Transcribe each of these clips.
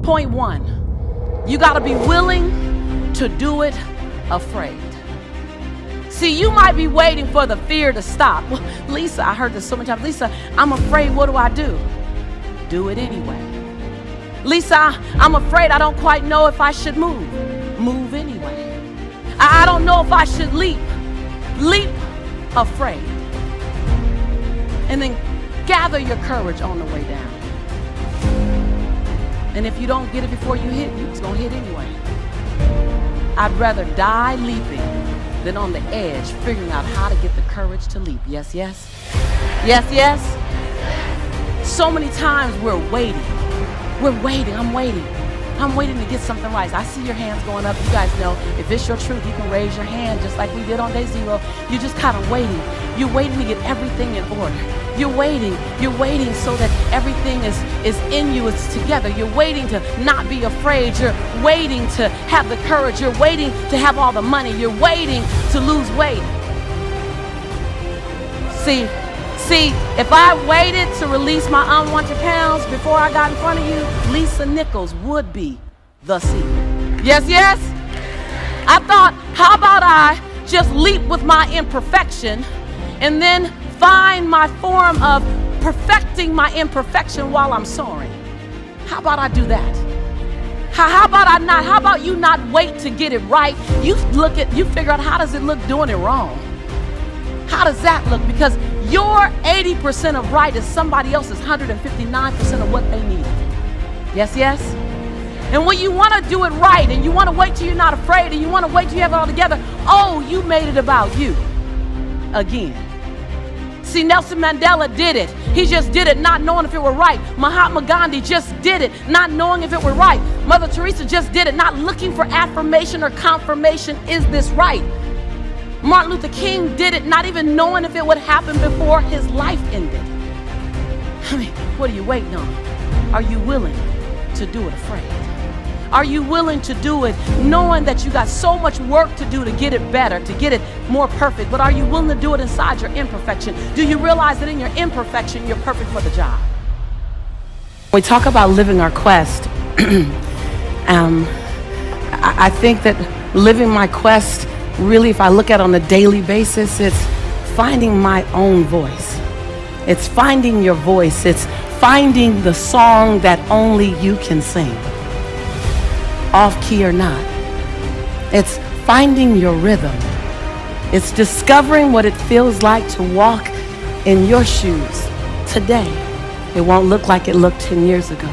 Point one, you got to be willing to do it afraid. See, you might be waiting for the fear to stop. Well, Lisa, I heard this so many times. Lisa, I'm afraid. What do? Do it anyway. Lisa, I'm afraid. I don't quite know if I should move. Move anyway. I don't know if I should leap. Leap afraid. And then gather your courage on the way down. And if you don't get it before you hit, you're just going to hit anyway. I'd rather die leaping than on the edge figuring out how to get the courage to leap. Yes, yes? Yes, yes? So many times we're waiting. We're waiting. I'm waiting. I'm waiting to get something right. I see your hands going up. You guys know if it's your truth, you can raise your hand just like we did on day 0. You're just kind of waiting. You're waiting to get everything in order. You're waiting so that everything is in you, it's together. You're waiting to not be afraid. You're waiting to have the courage. You're waiting to have all the money. You're waiting to lose weight. See, if I waited to release my unwanted pounds before I got in front of you, Lisa Nichols would be the secret. Yes, yes? I thought, how about I just leap with my imperfection and then find my form of perfecting my imperfection while I'm soaring? How about I do that? How about you not wait to get it right? You figure out, how does it look doing it wrong? How does that look? Because your 80% of right is somebody else's 159% of what they need. Yes, yes? And when you want to do it right and you want to wait till you're not afraid and you want to wait till you have it all together, oh, you made it about you again. See, Nelson Mandela did it. He just did it not knowing if it were right. Mahatma Gandhi just did it not knowing if it were right. Mother Teresa just did it not looking for affirmation or confirmation. Is this right? Martin Luther King did it not even knowing if it would happen before his life ended. I mean, what are you waiting on? Are you willing to do it afraid? Are you willing to do it knowing that you got so much work to do to get it better, to get it more perfect? But are you willing to do it inside your imperfection? Do you realize that in your imperfection, you're perfect for the job? When we talk about living our quest, I think that living my quest, really, if I look at it on a daily basis, it's finding my own voice. It's finding your voice. It's finding the song that only you can sing, off key or not. It's finding your rhythm. It's discovering what it feels like to walk in your shoes today. It won't look like it looked 10 years ago.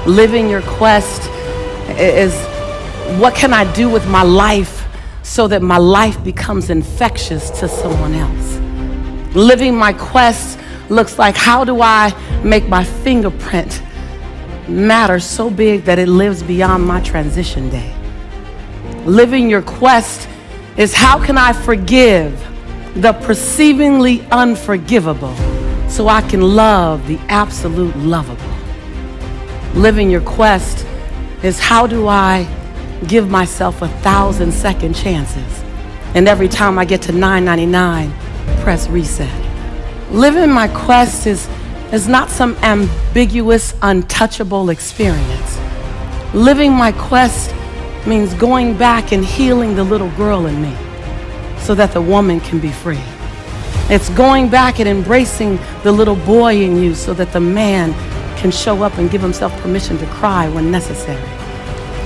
Living your quest is, what can I do with my life so that my life becomes infectious to someone else? Living my quest looks like, how do I make my fingerprint matter so big that it lives beyond my transition day? Living your quest is, how can I forgive the perceivingly unforgivable so I can love the absolute lovable? Living your quest is, how do I give myself 1,000 second chances, and every time I get to 999, press reset? Living my quest is not some ambiguous, untouchable experience. Living my quest means going back and healing the little girl in me so that the woman can be free. It's going back and embracing the little boy in you so that the man can show up and give himself permission to cry when necessary.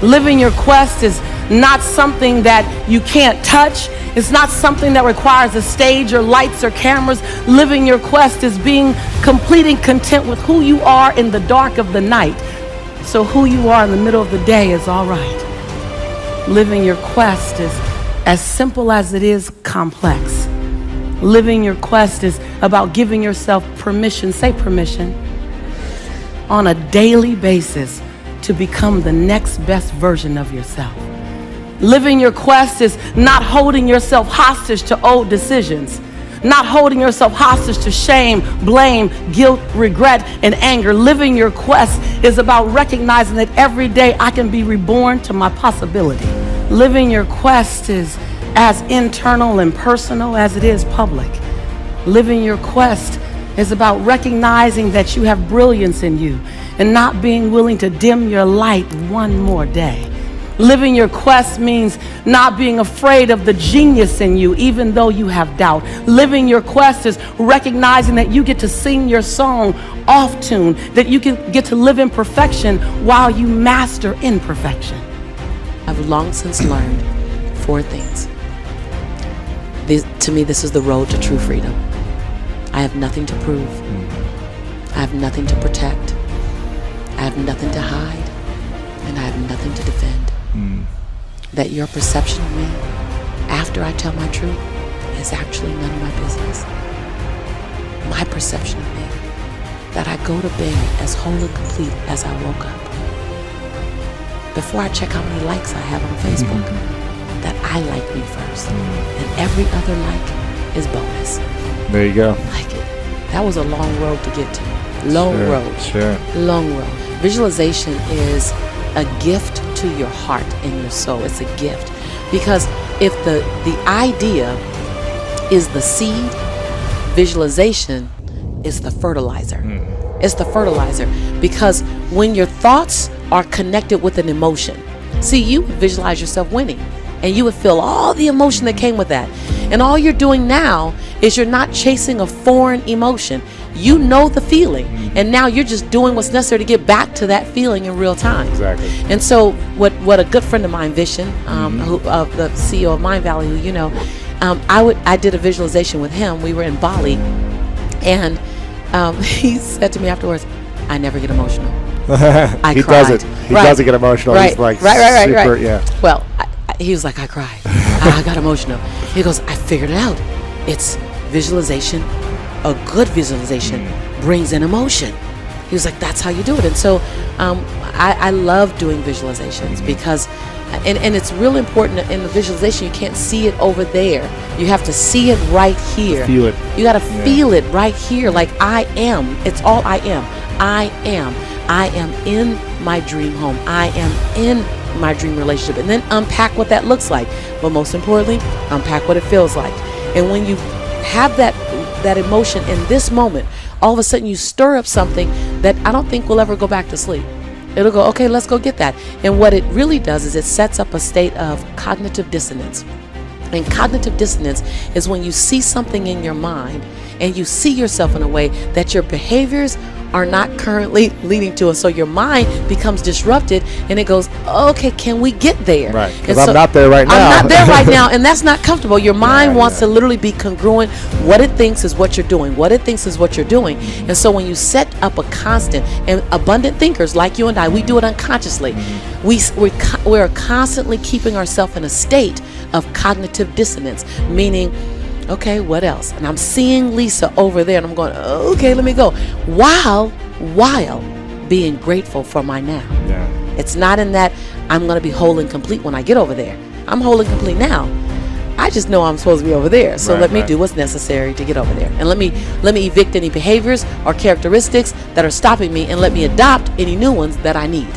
Living your quest is not something that you can't touch. It's not something that requires a stage or lights or cameras. Living your quest is being complete and content with who you are in the dark of the night, so who you are in the middle of the day is all right. Living your quest is as simple as it is complex. Living your quest is about giving yourself permission, say permission, on a daily basis to become the next best version of yourself. Living your quest is not holding yourself hostage to old decisions, not holding yourself hostage to shame, blame, guilt, regret, and anger. Living your quest is about recognizing that every day I can be reborn to my possibility. Living your quest is as internal and personal as it is public. Living your quest is about recognizing that you have brilliance in you. and not being willing to dim your light one more day. Living your quest means not being afraid of the genius in you, even though you have doubt. Living your quest is recognizing that you get to sing your song off tune, that you can get to live in perfection while you master imperfection. I've long since learned 4 things. To me, this is the road to true freedom. I have nothing to prove. I have nothing to protect. I have nothing to hide. And I have nothing to defend. That your perception of me after I tell my truth is actually none of my business. My perception of me, that I go to bed as whole and complete as I woke up. Before I check how many likes I have on Facebook, that I like me first. And every other like is bonus. There you go. Like it. That was a long road to get to. Long road. Long road. Visualization is a gift to your heart and your soul. It's a gift. Because if the idea is the seed, visualization is the fertilizer. It's the fertilizer. Because when your thoughts are connected with an emotion, see, you would visualize yourself winning and you would feel all the emotion that came with that. And all you're doing now is you're not chasing a foreign emotion. You know the feeling, and now you're just doing what's necessary to get back to that feeling in real time. Exactly. And so, what a good friend of mine, Vishen, who the CEO of Mind Valley, who you know, I did a visualization with him. We were in Bali, and he said to me afterwards, "I never get emotional." He doesn't. He doesn't get emotional. Right. He's like Right. yeah. Well, he was like, "I cried. I got emotional." He goes, "I figured it out. It's visualization. A good visualization brings in emotion." He was like, "That's how you do it." And so I love doing visualizations because and it's real important in the visualization. You can't see it over there. You have to see it right here. Feel it. You got to feel it right here. Like I am. It's all I am. I am. I am in my dream home. I am in my dream relationship. And then unpack what that looks like. But most importantly, unpack what it feels like. And when you have that emotion in this moment, all of a sudden you stir up something that I don't think will ever go back to sleep. It'll go, okay, let's go get that. And what it really does is it sets up a state of cognitive dissonance. And cognitive dissonance is when you see something in your mind and you see yourself in a way that your behaviors are not currently leading to it. So your mind becomes disrupted and it goes, okay, can we get there? Right, because I'm not there right now. I'm not there right now, and that's not comfortable. Your mind wants to literally be congruent. What it thinks is what you're doing. What it thinks is what you're doing. And so when you set up a constant, and abundant thinkers like you and I, we do it unconsciously. We're constantly keeping ourselves in a state of cognitive dissonance, meaning, okay, what else? And I'm seeing Lisa over there and I'm going, okay, let me go. While being grateful for my now. Yeah. It's not in that I'm going to be whole and complete when I get over there. I'm whole and complete now. I just know I'm supposed to be over there. So let me do what's necessary to get over there. And let me evict any behaviors or characteristics that are stopping me and let me adopt any new ones that I need.